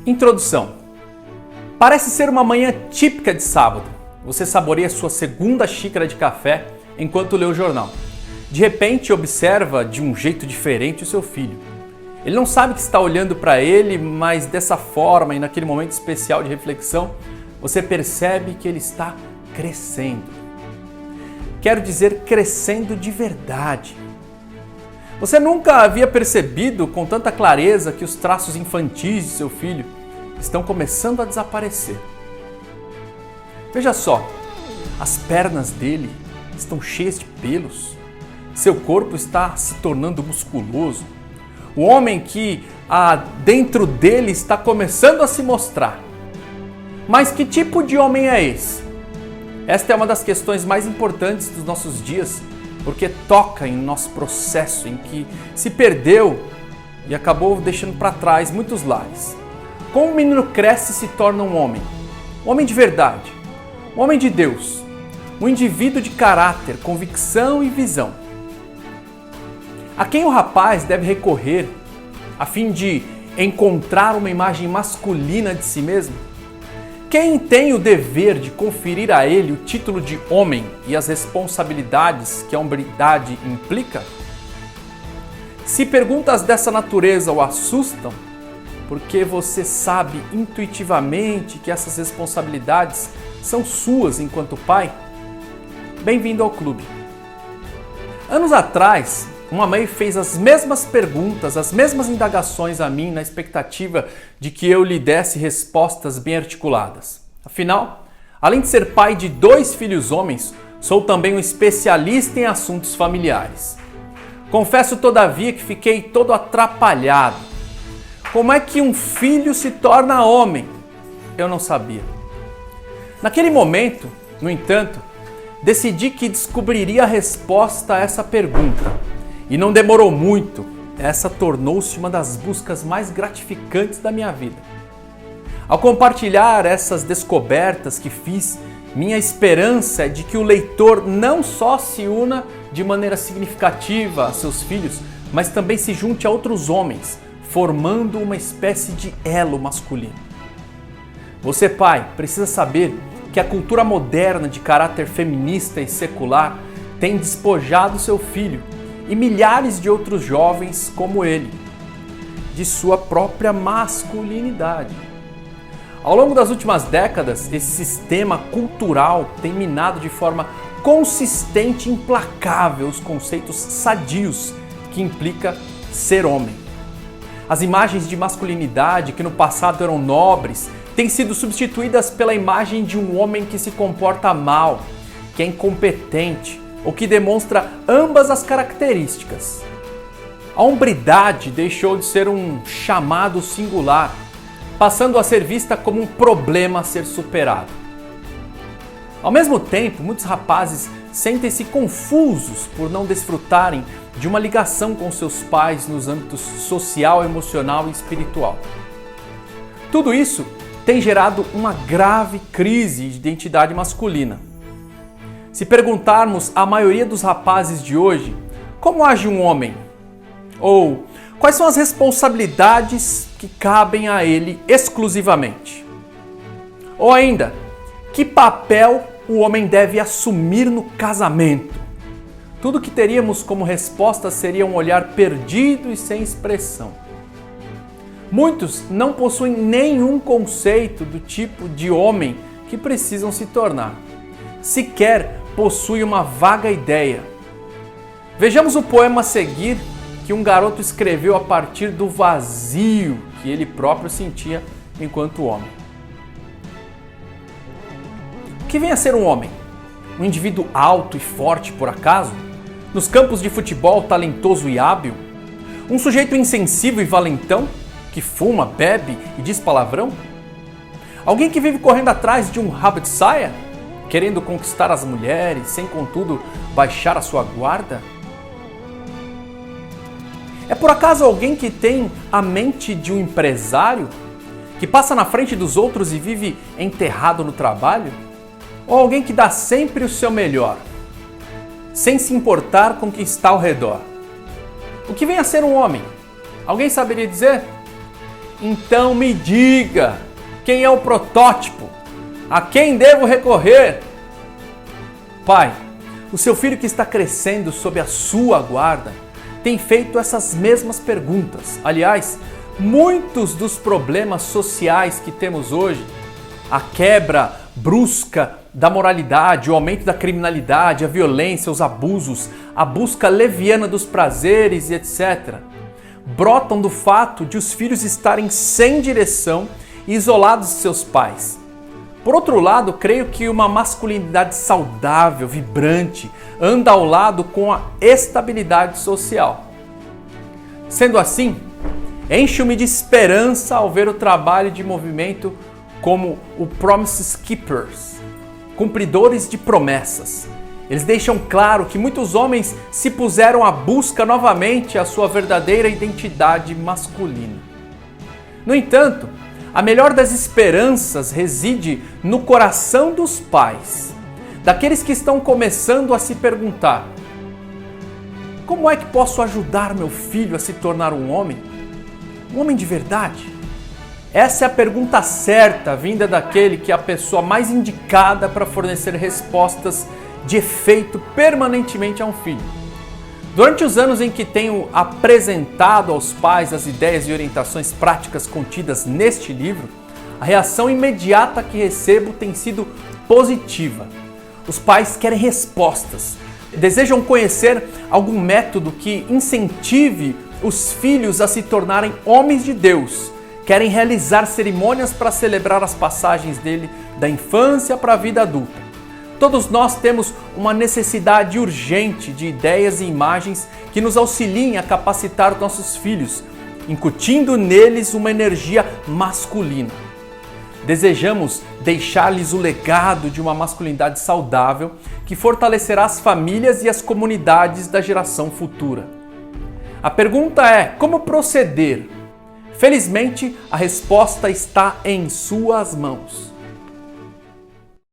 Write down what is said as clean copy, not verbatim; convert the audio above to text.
Introdução. Parece ser uma manhã típica de sábado. Você saboreia sua segunda xícara de café enquanto lê o jornal. De repente, observa de um jeito diferente o seu filho. Ele não sabe que está olhando para ele, mas dessa forma e naquele momento especial de reflexão, você percebe que ele está crescendo. Quero dizer, crescendo de verdade. Você nunca havia percebido com tanta clareza que os traços infantis de seu filho estão começando a desaparecer. Veja só, as pernas dele estão cheias de pelos, seu corpo está se tornando musculoso, o homem que há dentro dele está começando a se mostrar. Mas que tipo de homem é esse? Esta é uma das questões mais importantes dos nossos dias, porque toca em nosso processo em que se perdeu e acabou deixando para trás muitos lares. Como o menino cresce e se torna um homem de verdade, um homem de Deus, um indivíduo de caráter, convicção e visão. A quem o rapaz deve recorrer a fim de encontrar uma imagem masculina de si mesmo? Quem tem o dever de conferir a ele o título de homem e as responsabilidades que a hombridade implica? Se perguntas dessa natureza o assustam, porque você sabe intuitivamente que essas responsabilidades são suas enquanto pai, bem-vindo ao clube. Anos atrás, uma mãe fez as mesmas perguntas, as mesmas indagações a mim na expectativa de que eu lhe desse respostas bem articuladas. Afinal, além de ser pai de 2 filhos homens, sou também um especialista em assuntos familiares. Confesso, todavia, que fiquei todo atrapalhado. Como é que um filho se torna homem? Eu não sabia. Naquele momento, no entanto, decidi que descobriria a resposta a essa pergunta. E não demorou muito, essa tornou-se uma das buscas mais gratificantes da minha vida. Ao compartilhar essas descobertas que fiz, minha esperança é de que o leitor não só se una de maneira significativa a seus filhos, mas também se junte a outros homens, formando uma espécie de elo masculino. Você, pai, precisa saber que a cultura moderna de caráter feminista e secular tem despojado seu filho e milhares de outros jovens como ele, de sua própria masculinidade. Ao longo das últimas décadas, esse sistema cultural tem minado de forma consistente e implacável os conceitos sadios que implica ser homem. As imagens de masculinidade que no passado eram nobres têm sido substituídas pela imagem de um homem que se comporta mal, que é incompetente, ou que demonstra ambas as características. A hombridade deixou de ser um chamado singular, passando a ser vista como um problema a ser superado. Ao mesmo tempo, muitos rapazes sentem-se confusos por não desfrutarem de uma ligação com seus pais nos âmbitos social, emocional e espiritual. Tudo isso tem gerado uma grave crise de identidade masculina. Se perguntarmos à maioria dos rapazes de hoje como age um homem, ou quais são as responsabilidades que cabem a ele exclusivamente, ou ainda, que papel o homem deve assumir no casamento, tudo que teríamos como resposta seria um olhar perdido e sem expressão. Muitos não possuem nenhum conceito do tipo de homem que precisam se tornar. Sequer possui uma vaga ideia. Vejamos o poema a seguir que um garoto escreveu a partir do vazio que ele próprio sentia enquanto homem. O que vem a ser um homem? Um indivíduo alto e forte por acaso? Nos campos de futebol talentoso e hábil? Um sujeito insensível e valentão? Que fuma, bebe e diz palavrão? Alguém que vive correndo atrás de um rabo de saia? Querendo conquistar as mulheres, sem contudo baixar a sua guarda? É por acaso alguém que tem a mente de um empresário? Que passa na frente dos outros e vive enterrado no trabalho? Ou alguém que dá sempre o seu melhor, sem se importar com o que está ao redor? O que vem a ser um homem? Alguém saberia dizer? Então me diga, quem é o protótipo? A quem devo recorrer? Pai, o seu filho que está crescendo sob a sua guarda tem feito essas mesmas perguntas. Aliás, muitos dos problemas sociais que temos hoje, a quebra brusca da moralidade, o aumento da criminalidade, a violência, os abusos, a busca leviana dos prazeres e etc., brotam do fato de os filhos estarem sem direção e isolados de seus pais. Por outro lado, creio que uma masculinidade saudável, vibrante, anda ao lado com a estabilidade social. Sendo assim, encho-me de esperança ao ver o trabalho de movimento como o Promise Keepers, cumpridores de promessas. Eles deixam claro que muitos homens se puseram à busca novamente a sua verdadeira identidade masculina. No entanto, a melhor das esperanças reside no coração dos pais, daqueles que estão começando a se perguntar: como é que posso ajudar meu filho a se tornar um homem de verdade? Essa é a pergunta certa, vinda daquele que é a pessoa mais indicada para fornecer respostas de efeito permanentemente a um filho. Durante os anos em que tenho apresentado aos pais as ideias e orientações práticas contidas neste livro, a reação imediata que recebo tem sido positiva. Os pais querem respostas, desejam conhecer algum método que incentive os filhos a se tornarem homens de Deus, querem realizar cerimônias para celebrar as passagens dele da infância para a vida adulta. Todos nós temos uma necessidade urgente de ideias e imagens que nos auxiliem a capacitar os nossos filhos, incutindo neles uma energia masculina. Desejamos deixar-lhes o legado de uma masculinidade saudável que fortalecerá as famílias e as comunidades da geração futura. A pergunta é: como proceder? Felizmente, a resposta está em suas mãos.